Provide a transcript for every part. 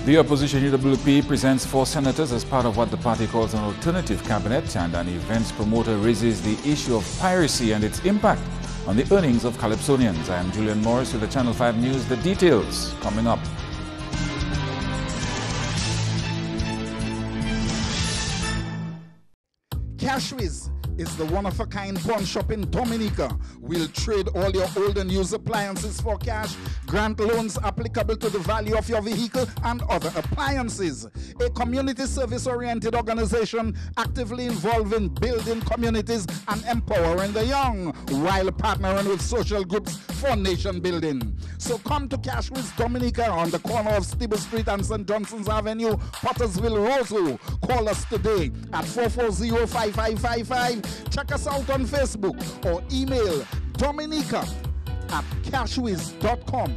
The opposition UWP presents 4 senators as part of what the party calls an alternative cabinet, and an events promoter raises the issue of piracy and its impact on the earnings of Calypsonians. I am Julian Morris with the Channel 5 News. The details coming up. Cashwiz is the one-of-a-kind pawn shop in Dominica. We'll trade all your old and used appliances for cash, grant loans applicable to the value of your vehicle and other appliances. A community service-oriented organization actively involved in building communities and empowering the young, while partnering with social groups for nation building. So come to Cashwiz Dominica on the corner of Stibble Street and St. Johnson's Avenue, Pottersville, Roseville. Call us today at 440-5555. Check us out on Facebook or email dominica@cashwiz.com.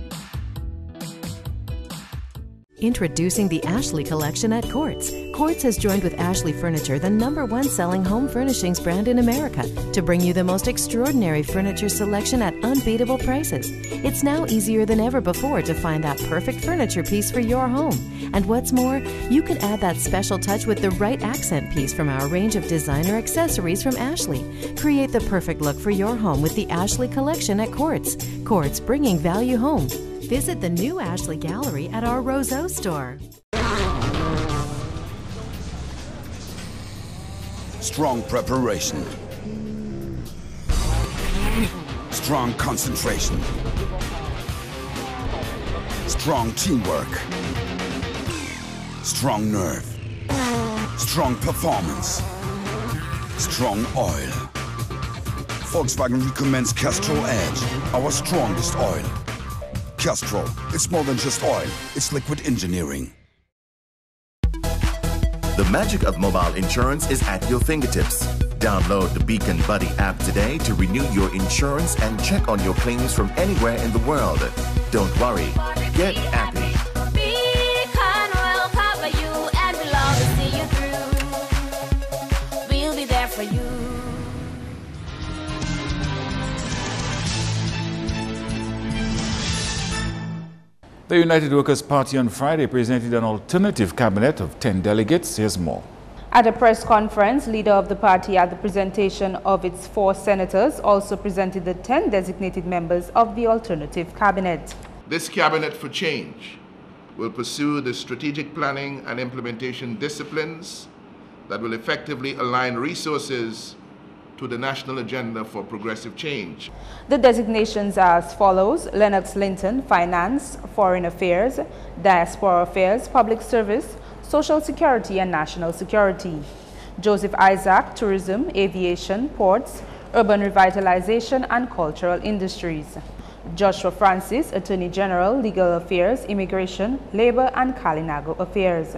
Introducing the Ashley Collection at Quartz. Quartz has joined with Ashley Furniture, the #1 selling home furnishings brand in America, to bring you the most extraordinary furniture selection at unbeatable prices. It's now easier than ever before to find that perfect furniture piece for your home. And what's more, you can add that special touch with the right accent piece from our range of designer accessories from Ashley. Create the perfect look for your home with the Ashley Collection at Quartz. Quartz, bringing value home. Visit the new Ashley Gallery at our Roseau store. Strong preparation. Strong concentration. Strong teamwork. Strong nerve. Strong performance. Strong oil. Volkswagen recommends Castrol Edge, our strongest oil. Castrol, it's more than just oil, it's liquid engineering. The magic of mobile insurance is at your fingertips. Download the Beacon Buddy app today to renew your insurance and check on your claims from anywhere in the world. Don't worry, get happy. Beacon will cover you and we'll always see you through. We'll be there for you. The United Workers' Party on Friday presented an alternative cabinet of 10 delegates. Here's more. At a press conference, leader of the party at the presentation of its 4 senators also presented the 10 designated members of the alternative cabinet. This cabinet for change will pursue the strategic planning and implementation disciplines that will effectively align resources to the national agenda for progressive change. The designations are as follows: Lennox Linton, Finance, Foreign Affairs, Diaspora Affairs, Public Service, Social Security and National Security; Joseph Isaac, Tourism, Aviation, Ports, Urban Revitalization and Cultural Industries; Joshua Francis, Attorney General, Legal Affairs, Immigration, Labor and Kalinago Affairs;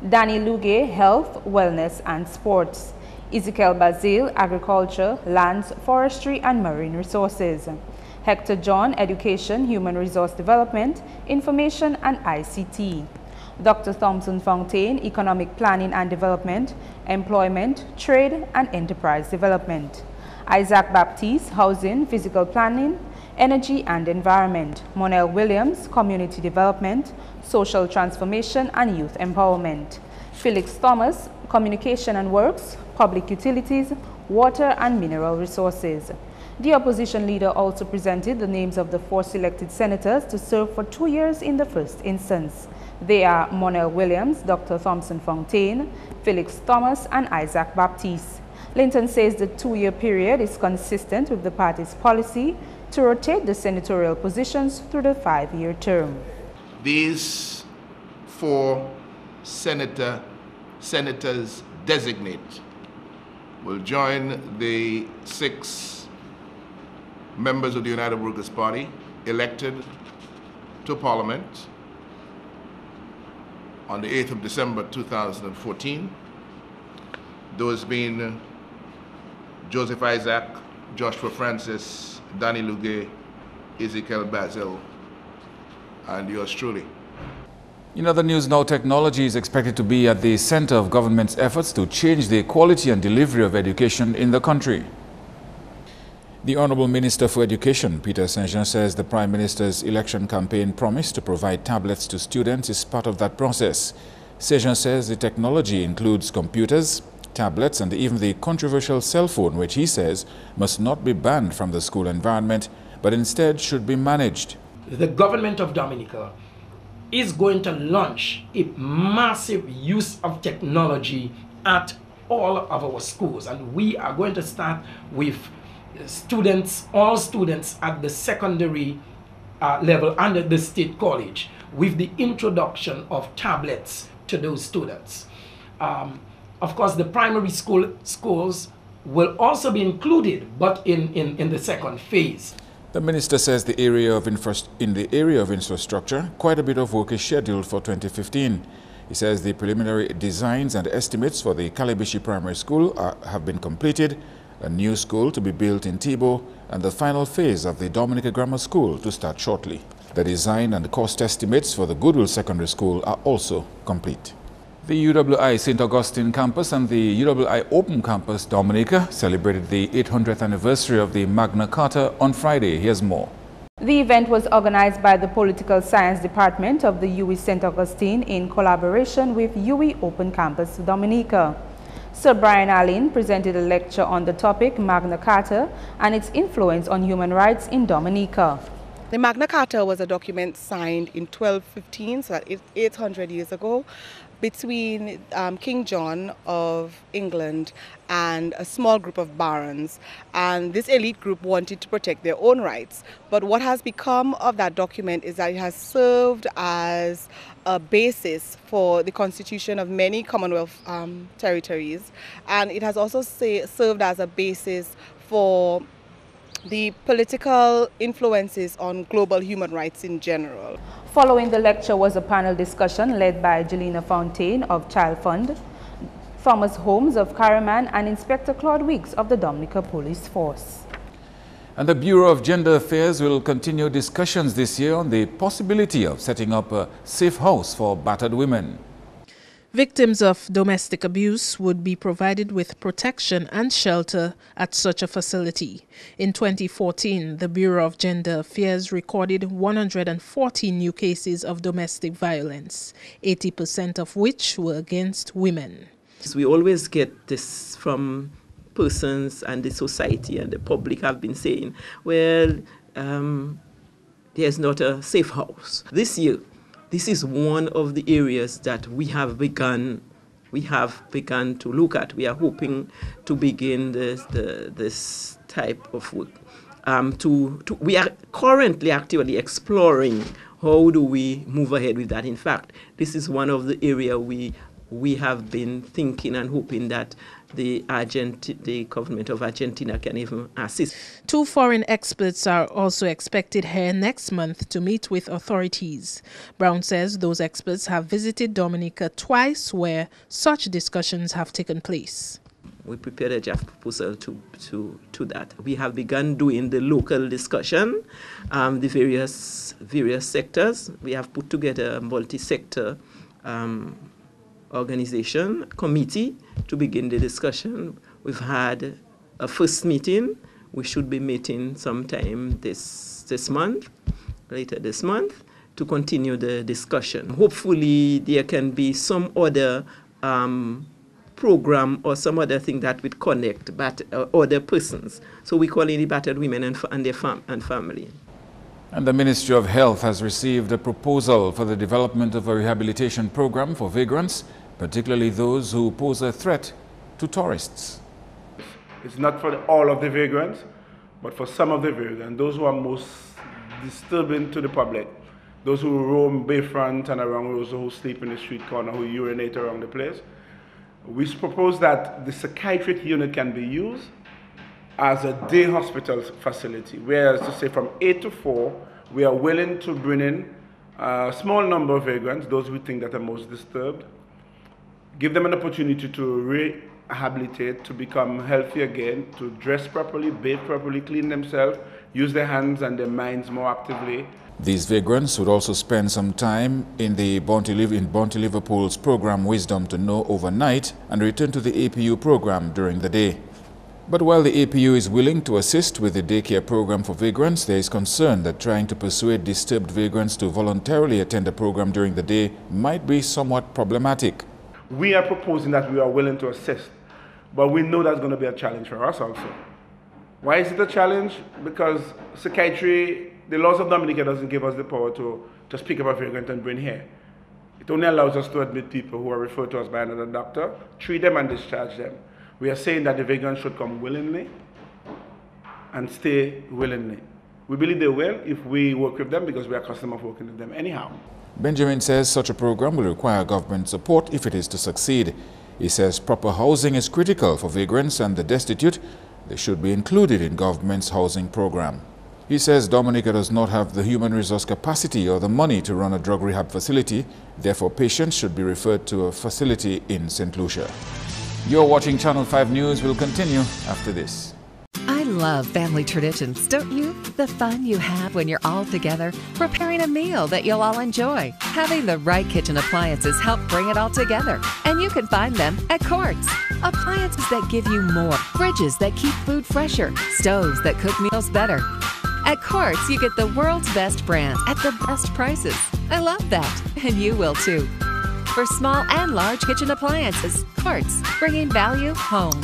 Danny Luge, Health, Wellness and Sports; Ezekiel Bazil, Agriculture, Lands, Forestry and Marine Resources; Hector John, Education, Human Resource Development, Information and ICT; Dr. Thompson Fontaine, Economic Planning and Development, Employment, Trade and Enterprise Development; Isaac Baptiste, Housing, Physical Planning, Energy and Environment; Monel Williams, Community Development, Social Transformation and Youth Empowerment; Felix Thomas, Communication and Works, Public Utilities, Water and Mineral Resources. The opposition leader also presented the names of the 4 selected senators to serve for 2 years in the first instance. They are Monel Williams, Dr. Thompson Fontaine, Felix Thomas and Isaac Baptiste. Linton says the 2-year period is consistent with the party's policy to rotate the senatorial positions through the 5-year term. These 4 senators designate will join the 6 members of the United Workers' Party elected to Parliament on the 8th of December 2014. Those being Joseph Isaac, Joshua Francis, Danny Luge, Ezekiel Bazil, and yours truly. In other news now, technology is expected to be at the center of government's efforts to change the quality and delivery of education in the country. The Honourable Minister for Education, Peter Saint-Jean, says the Prime Minister's election campaign promise to provide tablets to students is part of that process. Saint-Jean says the technology includes computers, tablets and even the controversial cell phone, which he says must not be banned from the school environment, but instead should be managed. The government of Dominica is going to launch a massive use of technology at all of our schools, and we are going to start with students, all students at the secondary level and at the state college, with the introduction of tablets to those students. Of course, the primary schools will also be included, but in the second phase. The minister says in the area of infrastructure, quite a bit of work is scheduled for 2015. He says the preliminary designs and estimates for the Kalibishi Primary School have been completed, a new school to be built in Tibo, and the final phase of the Dominica Grammar School to start shortly. The design and cost estimates for the Goodwill Secondary School are also complete. The UWI St. Augustine campus and the UWI Open Campus Dominica celebrated the 800th anniversary of the Magna Carta on Friday. Here's more. The event was organized by the Political Science Department of the UWI St. Augustine in collaboration with UWI Open Campus Dominica. Sir Brian Allen presented a lecture on the topic Magna Carta and its influence on human rights in Dominica. The Magna Carta was a document signed in 1215, so that's 800 years ago, between King John of England and a small group of barons. And this elite group wanted to protect their own rights. But what has become of that document is that it has served as a basis for the constitution of many Commonwealth territories. And it has also served as a basis for the political influences on global human rights in general. Following the lecture was a panel discussion led by Jelena Fontaine of Child Fund, Thomas Holmes of Caraman, and Inspector Claude Weeks of the Dominica Police Force. And the Bureau of Gender Affairs will continue discussions this year on the possibility of setting up a safe house for battered women. Victims of domestic abuse would be provided with protection and shelter at such a facility. In 2014, the Bureau of Gender Affairs recorded 114 new cases of domestic violence, 80% of which were against women. We always get this from persons and the society and the public have been saying, well, there's not a safe house. This year, this is one of the areas that we have begun to look at. We are hoping to begin this type of work. We are currently actively exploring how do we move ahead with that. In fact, this is one of the areas we have been thinking and hoping that the government of Argentina can even assist. 2 foreign experts are also expected here next month to meet with authorities. Brown says those experts have visited Dominica twice where such discussions have taken place. We prepared a draft proposal to that. We have begun doing the local discussion, the various sectors. We have put together a multi-sector organization committee to begin the discussion. We've had a first meeting. We should be meeting sometime this month, later this month, to continue the discussion. Hopefully there can be some other program or some other thing that would connect other persons. So we call it the battered women and their family. And the Ministry of Health has received a proposal for the development of a rehabilitation program for vagrants, particularly those who pose a threat to tourists. It's not for all of the vagrants, but for some of the vagrants, those who are most disturbing to the public, those who roam bayfront and around, those who sleep in the street corner, who urinate around the place. We propose that the psychiatric unit can be used as a day hospital facility, whereas to say from 8 to 4, we are willing to bring in a small number of vagrants, those we think that are most disturbed, give them an opportunity to rehabilitate, to become healthy again, to dress properly, bathe properly, clean themselves, use their hands and their minds more actively. These vagrants would also spend some time in Bounty Liverpool's program Wisdom to Know overnight and return to the APU program during the day. But while the APU is willing to assist with the daycare program for vagrants, there is concern that trying to persuade disturbed vagrants to voluntarily attend the program during the day might be somewhat problematic. We are proposing that we are willing to assist, but we know that's going to be a challenge for us also. Why is it a challenge? Because psychiatry, the laws of Dominica doesn't give us the power to speak about vagrant and bring here. It only allows us to admit people who are referred to us by another doctor, treat them and discharge them. We are saying that the vagrants should come willingly and stay willingly. We believe they will if we work with them because we are accustomed to working with them anyhow. Benjamin says such a program will require government support if it is to succeed. He says proper housing is critical for vagrants and the destitute. They should be included in government's housing program. He says Dominica does not have the human resource capacity or the money to run a drug rehab facility. Therefore, patients should be referred to a facility in St. Lucia. You're watching Channel 5 News. Will continue after this. I love family traditions, don't you? The fun you have when you're all together, preparing a meal that you'll all enjoy. Having the right kitchen appliances help bring it all together, and you can find them at Quartz. Appliances that give you more, fridges that keep food fresher, stoves that cook meals better. At Quartz, you get the world's best brands at the best prices. I love that, and you will too. For small and large kitchen appliances, Quartz, bringing value home.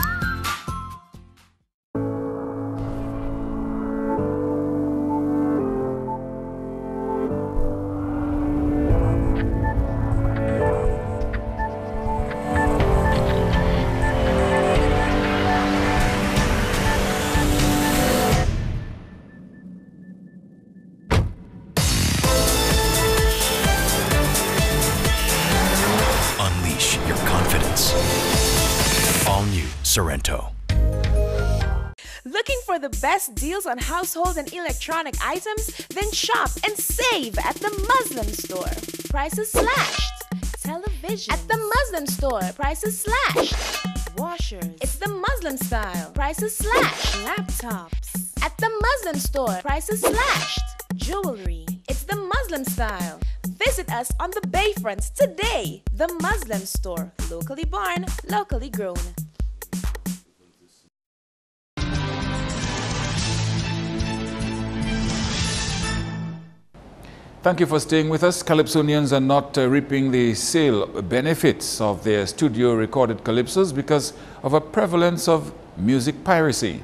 Sorrento. Looking for the best deals on household and electronic items? Then shop and save at the Muslim store. Prices slashed. Television at the Muslim store. Prices slashed. Washers, it's the Muslim style. Prices slashed. Laptops at the Muslim store. Prices slashed. Jewelry, it's the Muslim style. Visit us on the Bayfront today. The Muslim store. Locally born, locally grown. Thank you for staying with us. Calypsonians are not reaping the sale benefits of their studio recorded calypsos because of a prevalence of music piracy.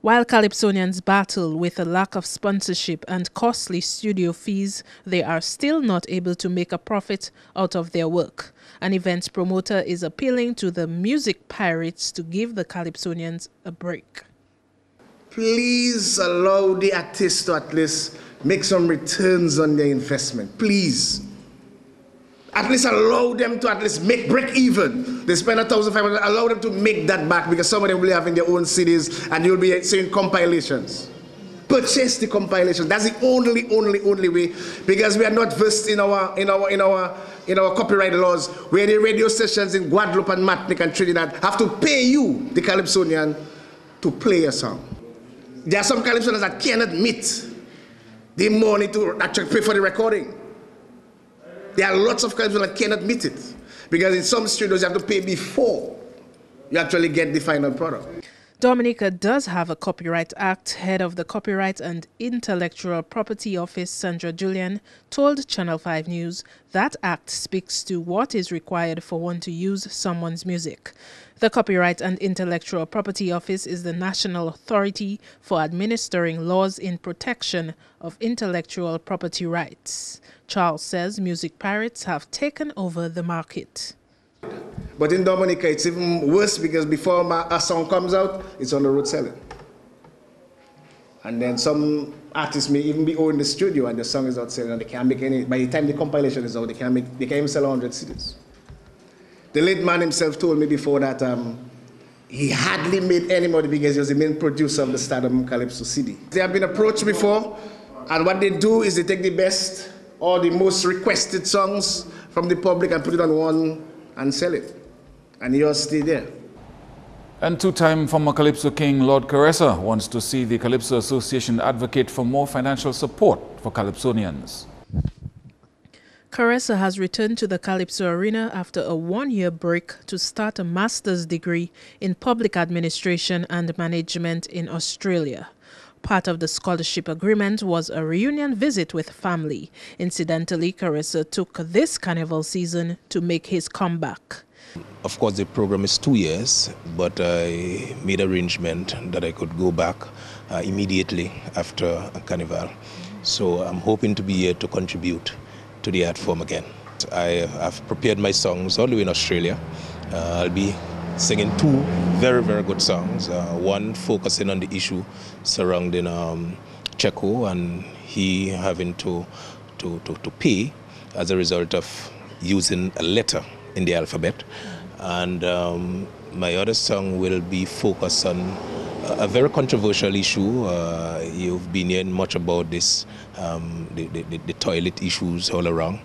While Calypsonians battle with a lack of sponsorship and costly studio fees, they are still not able to make a profit out of their work. An events promoter is appealing to the music pirates to give the Calypsonians a break. Please allow the artists to at least make some returns on their investment. Please. At least allow them to at least break even. They spend $1,500, allow them to make that back because some of them will be having their own CDs and you'll be seeing compilations. Purchase the compilations. That's the only way, because we are not versed in our copyright laws, where the radio stations in Guadeloupe and Martinique and Trinidad have to pay you, the Calypsonian, to play a song. There are some Calypsonians that cannot meet the money to actually pay for the recording. There are lots of Calypsonians that cannot meet it, because in some studios you have to pay before you actually get the final product. Dominica does have a Copyright Act. Head of the Copyright and Intellectual Property Office, Sandra Julian, told Channel 5 News that act speaks to what is required for one to use someone's music. The Copyright and Intellectual Property Office is the national authority for administering laws in protection of intellectual property rights. Charles says music pirates have taken over the market. But in Dominica, it's even worse, because before a song comes out, it's on the road selling. And then some artists may even be in the studio and the song is out selling and they can't make any. By the time the compilation is out, they can't even sell 100 CDs. The late man himself told me before that he hardly made any money because he was the main producer of the Stardom Calypso CD. They have been approached before, and what they do is they take the best or the most requested songs from the public and put it on one and sell it. And yours stay there. And two-time former Calypso King Lord Caressa wants to see the Calypso Association advocate for more financial support for Calypsonians. Caressa has returned to the Calypso Arena after a one-year break to start a master's degree in public administration and management in Australia. Part of the scholarship agreement was a reunion visit with family. Incidentally, Caressa took this carnival season to make his comeback. Of course, the program is 2 years, but I made arrangement that I could go back immediately after a carnival. So I'm hoping to be here to contribute to the art form again. I have prepared my songs all the way in Australia. I'll be singing 2 very, very good songs. One focusing on the issue surrounding Checo and he having to pay as a result of using a letter in the alphabet. And my other song will be focused on a very controversial issue. You've been hearing much about this, the toilet issues all around.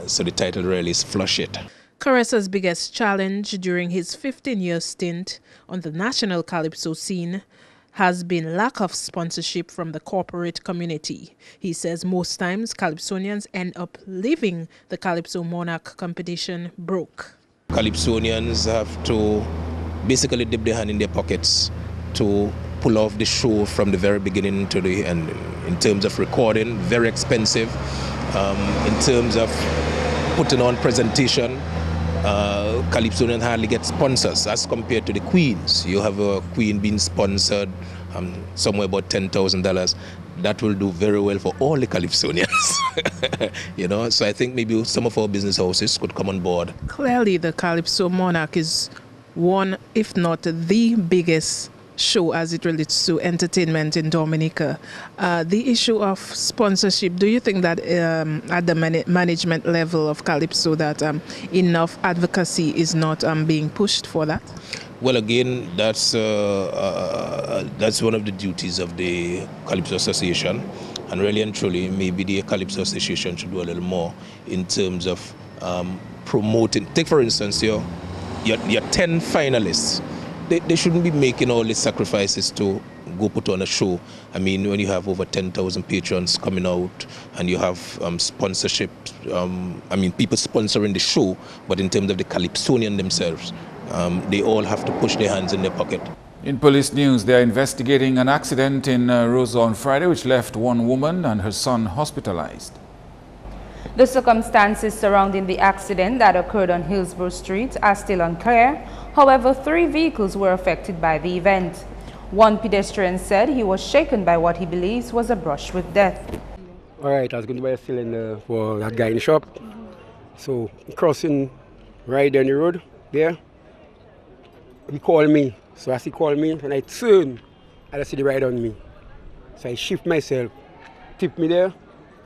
So the title really is Flush It. Caressa's biggest challenge during his 15-year stint on the national calypso scene has been lack of sponsorship from the corporate community. He says most times Calypsonians end up leaving the Calypso Monarch competition broke. Calypsonians have to basically dip their hand in their pockets to pull off the show from the very beginning to the end. In terms of recording, very expensive. In terms of putting on presentation, Calypsonians hardly get sponsors as compared to the queens. You have a queen being sponsored somewhere about $10,000. That will do very well for all the Calypsonians. You know, so I think maybe some of our business houses could come on board. Clearly, the Calypso Monarch is one, if not the biggest show as it relates to entertainment in Dominica. The issue of sponsorship, do you think that at the management level of Calypso that enough advocacy is not being pushed for that? Well, again, that's one of the duties of the Calypso Association, and really and truly, maybe the Calypso Association should do a little more in terms of promoting. Take for instance your 10 finalists. They shouldn't be making all these sacrifices to go put on a show. I mean, when you have over 10,000 patrons coming out and you have sponsorship, I mean, people sponsoring the show, but in terms of the Calypsonian themselves, they all have to push their hands in their pocket. In police news, they are investigating an accident in Rosa on Friday which left one woman and her son hospitalized. The circumstances surrounding the accident that occurred on Hillsborough Street are still unclear. However, 3 vehicles were affected by the event. One pedestrian said he was shaken by what he believes was a brush with death. All right, I was going to buy a cylinder for that guy in the shop. So, crossing right down the road there, he called me. So as he called me, and I turned, I see the ride on me. So I shift myself, tip me there,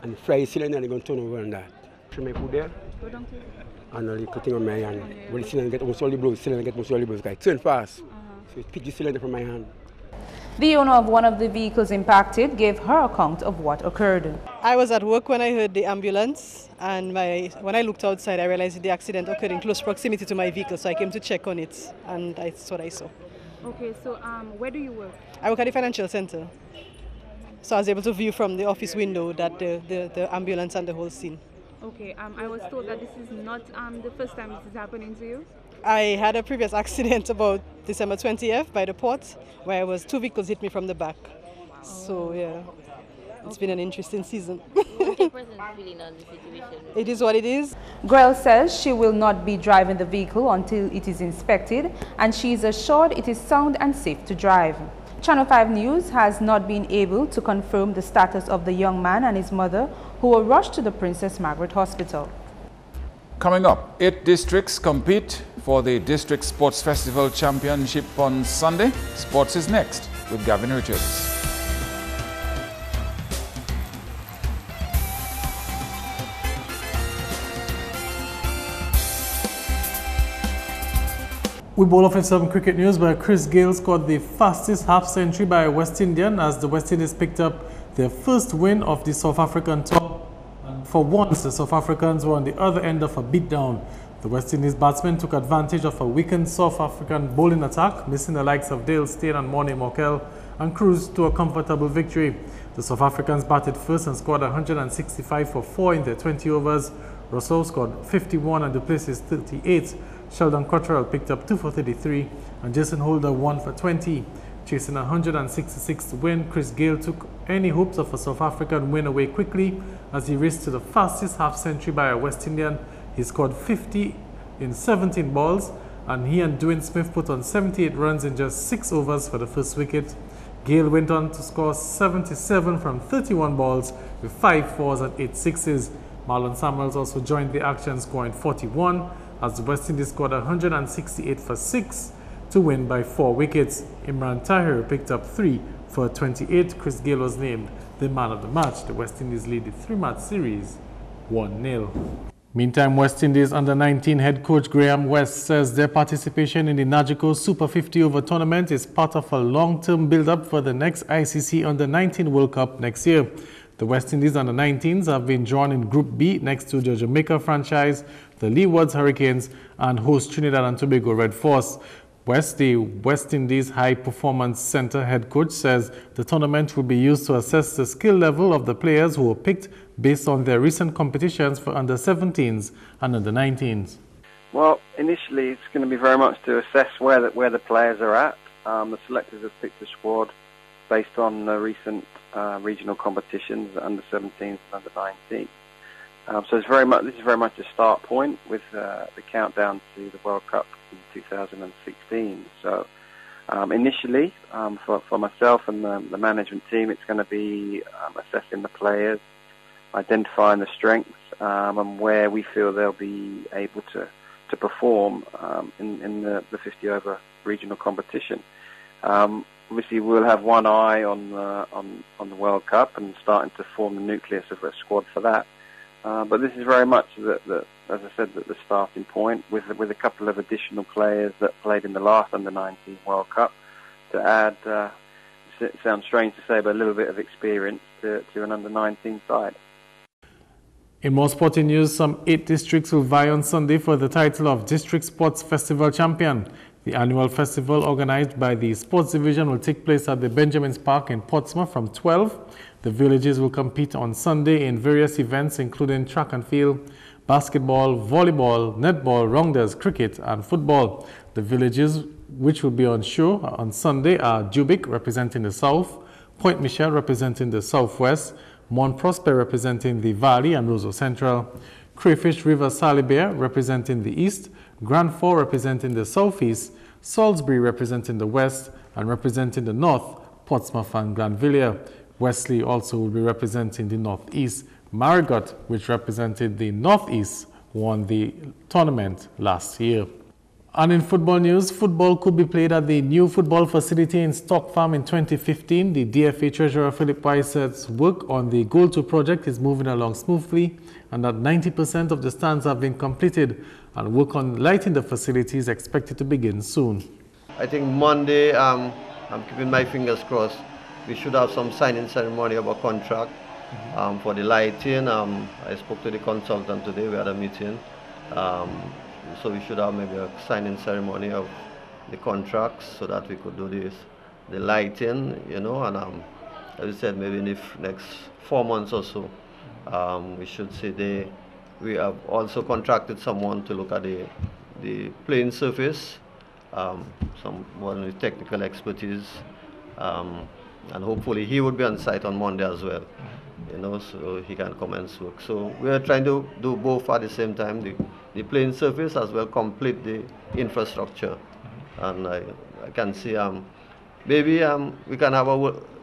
and fly the cylinder, and I'm going to turn over on that. Put my foot there, and a little thing on my hand. When the cylinder get almost all the blows, I turn fast. So it picked the cylinder from my hand. The owner of one of the vehicles impacted gave her account of what occurred. I was at work when I heard the ambulance, and when I looked outside, I realized the accident occurred in close proximity to my vehicle, so I came to check on it, and that's what I saw. Okay, so where do you work? I work at the financial center. So I was able to view from the office window that the ambulance and the whole scene. Okay, I was told that this is not the first time this is happening to you? I had a previous accident about December 20th by the port, where 2 vehicles hit me from the back. Oh. So yeah, it's been an interesting season. It is what it is. Grell says she will not be driving the vehicle until it is inspected, and she is assured it is sound and safe to drive. Channel 5 News has not been able to confirm the status of the young man and his mother, who were rushed to the Princess Margaret Hospital. Coming up, 8 districts compete for the District Sports Festival Championship on Sunday. Sports is next with Gavin Richards. We bowl off in some cricket news where Chris Gayle scored the fastest half-century by a West Indian as the West Indies picked up their first win of the South African tour. And for once, the South Africans were on the other end of a beatdown. The West Indies batsmen took advantage of a weakened South African bowling attack, missing the likes of Dale Steyn and Morne Morkel, and cruised to a comfortable victory. The South Africans batted first and scored 165 for 4 in their 20 overs. Rousseau scored 51 and Duplessis 38. Sheldon Cottrell picked up 2 for 33 and Jason Holder 1 for 20. Chasing a 166th win, Chris Gayle took any hopes of a South African win away quickly as he raced to the fastest half-century by a West Indian. He scored 50 in 17 balls, and he and Dwayne Smith put on 78 runs in just 6 overs for the first wicket. Gayle went on to score 77 from 31 balls with 5 fours and 8 sixes. Marlon Samuels also joined the action, scoring 41 as the West Indies scored 168 for 6 to win by 4 wickets. Imran Tahir picked up 3 for 28. Chris Gayle was named the man of the match. The West Indies lead the 3-match series 1-0. Meantime, West Indies under-19 head coach Graham West says their participation in the Nagico Super 50 over tournament is part of a long-term build-up for the next ICC under-19 World Cup next year. The West Indies under-19s have been drawn in Group B next to the Jamaica franchise, the Leewards Hurricanes, and host Trinidad and Tobago Red Force. The West Indies High Performance Center head coach says the tournament will be used to assess the skill level of the players who were picked based on their recent competitions for under-17s and under-19s. Well, initially it's going to be very much to assess where the players are at. The selectors have picked a squad based on the recent regional competitions, under-17s and under-19s. So this is very much a start point with the countdown to the World Cup in 2016. So initially, for myself and the management team, it's going to be assessing the players, identifying the strengths and where we feel they'll be able to perform in the 50 over regional competition. Obviously, we'll have one eye on the World Cup and starting to form the nucleus of a squad for that. But this is very much, as I said, the starting point with a couple of additional players that played in the last under-19 World Cup to add, it sounds strange to say, but a little bit of experience to an under-19 side. In more sporting news, some 8 districts will vie on Sunday for the title of District Sports Festival Champion. The annual festival organized by the Sports Division will take place at the Benjamin's Park in Portsmouth from 12. The villages will compete on Sunday in various events including track and field, basketball, volleyball, netball, rounders, cricket and football. The villages which will be on show on Sunday are Jubic representing the south, Point Michel representing the southwest, Mont Prosper representing the Valley and Roseau Central, Crayfish River Salibert representing the east, Grand Fort representing the southeast, Salisbury representing the west, and representing the north, Portsmouth and Glanville. Wesley also will be representing the northeast. Marigot, which represented the northeast, won the tournament last year. And in football news, football could be played at the new football facility in Stock Farm in 2015. The DFA Treasurer Philip Weiss says work on the Goal 2 project is moving along smoothly and that 90% of the stands have been completed and work on lighting the facility is expected to begin soon. I think Monday, I'm keeping my fingers crossed, we should have some signing ceremony of a contract for the lighting. I spoke to the consultant today, we had a meeting. So we should have maybe a signing ceremony of the contracts so that we could do the lighting, you know, and as I said, maybe in the next 4 months or so, we should see we have also contracted someone to look at the playing surface, someone with technical expertise, and hopefully he would be on site on Monday as well, you know, so he can commence work. So we are trying to do both at the same time, the playing surface as well complete the infrastructure. And I can see maybe we can have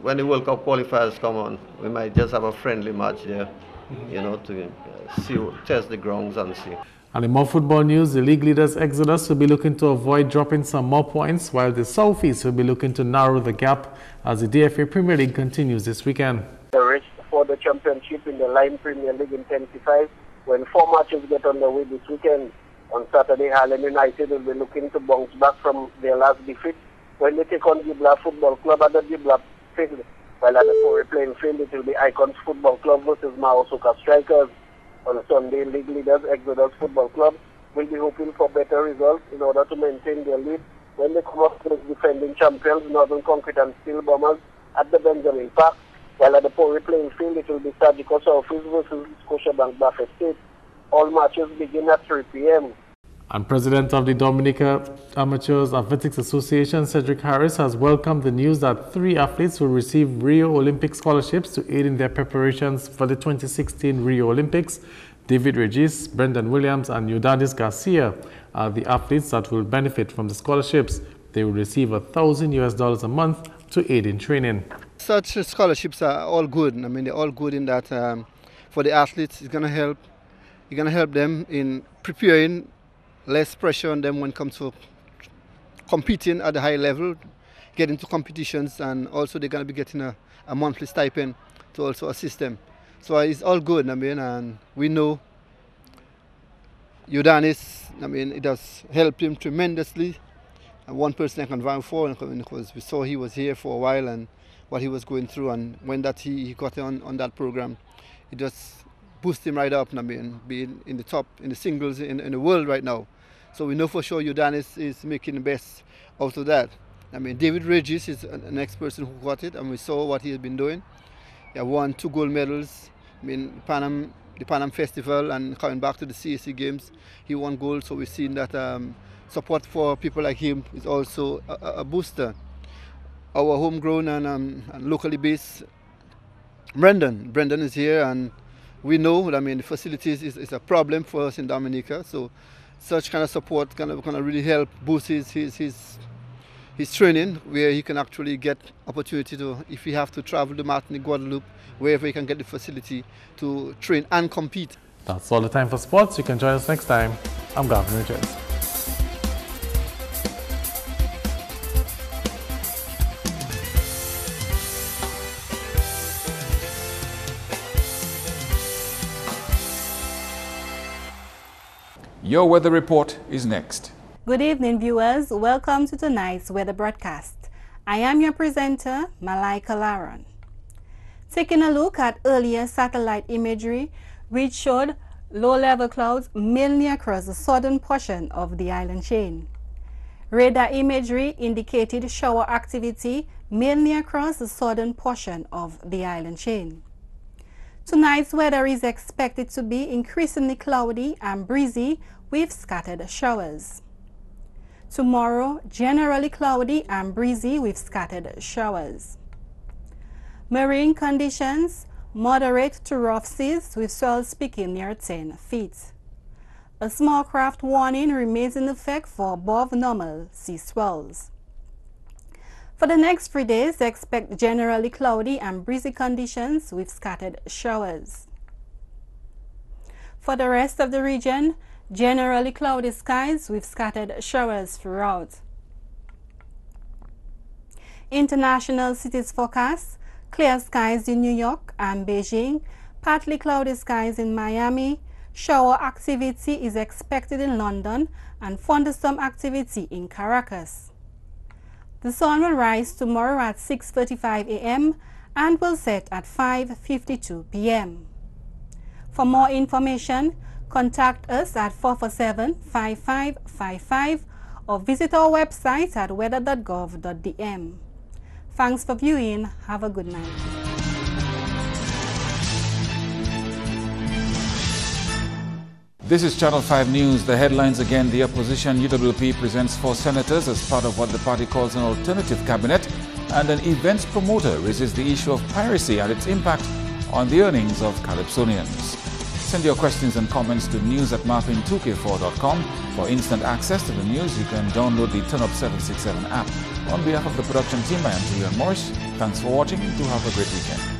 when the World Cup qualifiers come on, we might just have a friendly match there, you know, to test the grounds and see. And in more football news, the league leaders Exodus will be looking to avoid dropping some more points, while the Southeast will be looking to narrow the gap as the DFA Premier League continues this weekend. The race for the championship in the Lime Premier League intensifies when 4 matches get underway this weekend. On Saturday, Harlem United will be looking to bounce back from their last defeat when they take on Gibla Football Club at the Gibla field, while at the Forey playing field it will be Icons Football Club versus Mao Soka Strikers. On Sunday, league leaders Exodus Football Club will be hoping for better results in order to maintain their lead when they come up against defending champions Northern Concrete and Steel Bombers at the Benjamin Park. While at the Pori playing field, it will be Surgical Southfields versus Scotiabank Baffert State. All matches begin at 3 p.m. And President of the Dominica Amateurs Athletics Association, Cedric Harris, has welcomed the news that 3 athletes will receive Rio Olympic scholarships to aid in their preparations for the 2016 Rio Olympics. David Regis, Brendan Williams, and Eudanis Garcia are the athletes that will benefit from the scholarships. They will receive $1,000 a month to aid in training. Such scholarships are all good. I mean, they're all good in that for the athletes, it's going to help. You're going to help them in preparing, less pressure on them when it comes to competing at a high level, getting to competitions, and also they're going to be getting a monthly stipend to also assist them. So it's all good, I mean, and we know Eudanis, I mean, it has helped him tremendously. And one person I can vouch for, because we saw he was here for a while and what he was going through, and when that he got on that program, it just boosted him right up, I mean, being in the top, in the singles in the world right now. So we know for sure Eudanis is making the best out of that. I mean, David Regis is the next person who got it, and we saw what he has been doing. He won 2 gold medals. I mean, the Pan Am Festival, and coming back to the CAC Games, he won gold. So we've seen that support for people like him is also a booster. Our homegrown and locally based Brendan is here, and we know, I mean, the facilities is a problem for us in Dominica. So such kind of support can really help boost his training, where he can actually get opportunity to, if he have to travel to Martinique, Guadeloupe, wherever he can get the facility to train and compete. That's all the time for sports. You can join us next time. I'm Gavin Richards. Your weather report is next. Good evening, viewers. Welcome to tonight's weather broadcast. I am your presenter, Malaika Laron. Taking a look at earlier satellite imagery, which showed low-level clouds mainly across the southern portion of the island chain. Radar imagery indicated shower activity mainly across the southern portion of the island chain. Tonight's weather is expected to be increasingly cloudy and breezy with scattered showers. Tomorrow, generally cloudy and breezy with scattered showers. Marine conditions, moderate to rough seas with swells peaking near 10 feet. A small craft warning remains in effect for above normal sea swells. For the next 3 days, expect generally cloudy and breezy conditions with scattered showers. For the rest of the region, generally cloudy skies with scattered showers throughout. International cities forecast: clear skies in New York and Beijing, partly cloudy skies in Miami, shower activity is expected in London, and thunderstorm activity in Caracas. The sun will rise tomorrow at 6:35 a.m. and will set at 5:52 p.m. For more information, contact us at 447-5555 or visit our website at weather.gov.dm. Thanks for viewing. Have a good night. This is Channel 5 News. The headlines again. The opposition UWP presents 4 senators as part of what the party calls an alternative cabinet, and an events promoter raises the issue of piracy and its impact on the earnings of Calypsonians. Send your questions and comments to news@marpin2k4.com. For instant access to the news, you can download the Turn Up 767 app. On behalf of the production team, I am Julian Morris. Thanks for watching. Do have a great weekend.